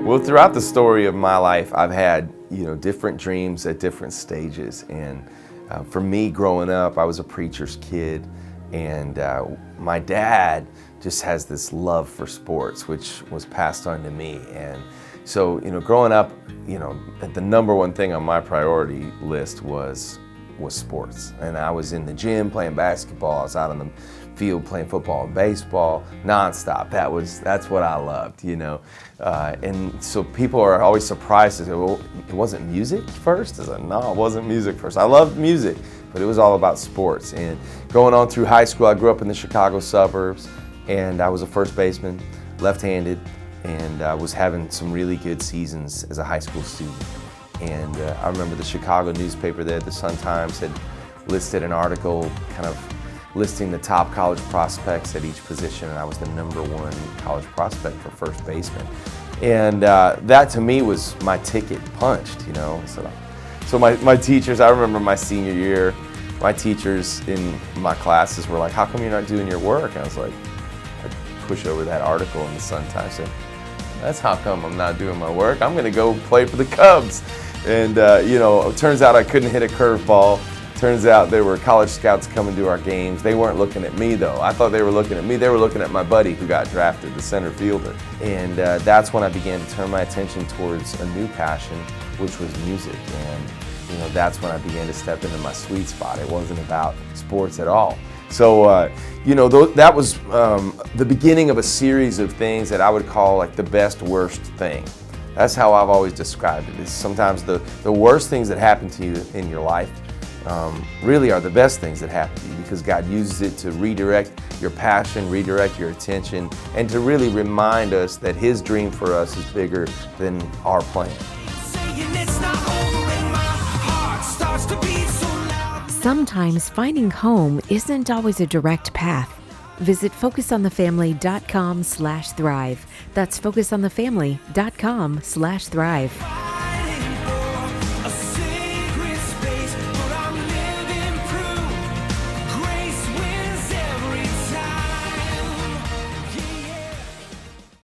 Well, throughout the story of my life, I've had, different dreams at different stages. And for me, growing up, I was a preacher's kid. And my dad just has this love for sports, which was passed on to me. And so, growing up, the number one thing on my priority list was sports. And I was in the gym playing basketball. I was out on the field playing football and baseball nonstop. That's what I loved, and so people are always surprised to say, well, it wasn't music first? I said, no, it wasn't music first. I loved music, but it was all about sports. And going on through high school, I grew up in the Chicago suburbs, and I was a first baseman, left-handed, and I was having some really good seasons as a high school student. And I remember the Chicago newspaper there, the Sun-Times, had listed an article kind of listing the top college prospects at each position, and I was the #1 college prospect for first baseman. And that to me was my ticket punched, So my teachers, I remember my senior year, my teachers in my classes were like, how come you're not doing your work? And I was like, I'd push over that article in the Sun-Times, and that's how come I'm not doing my work. I'm gonna go play for the Cubs. And it turns out I couldn't hit a curveball. Turns out there were college scouts coming to our games. They weren't looking at me though. I thought they were looking at me. They were looking at my buddy who got drafted, the center fielder. And that's when I began to turn my attention towards a new passion, which was music. And that's when I began to step into my sweet spot. It wasn't about sports at all. So that was the beginning of a series of things that I would call like the best worst thing. That's how I've always described it. It's sometimes the worst things that happen to you in your life really are the best things that happen to you, because God uses it to redirect your passion, redirect your attention, and to really remind us that His dream for us is bigger than our plan. Sometimes finding home isn't always a direct path. Visit focusonthefamily.com/thrive. That's focusonthefamily.com/thrive.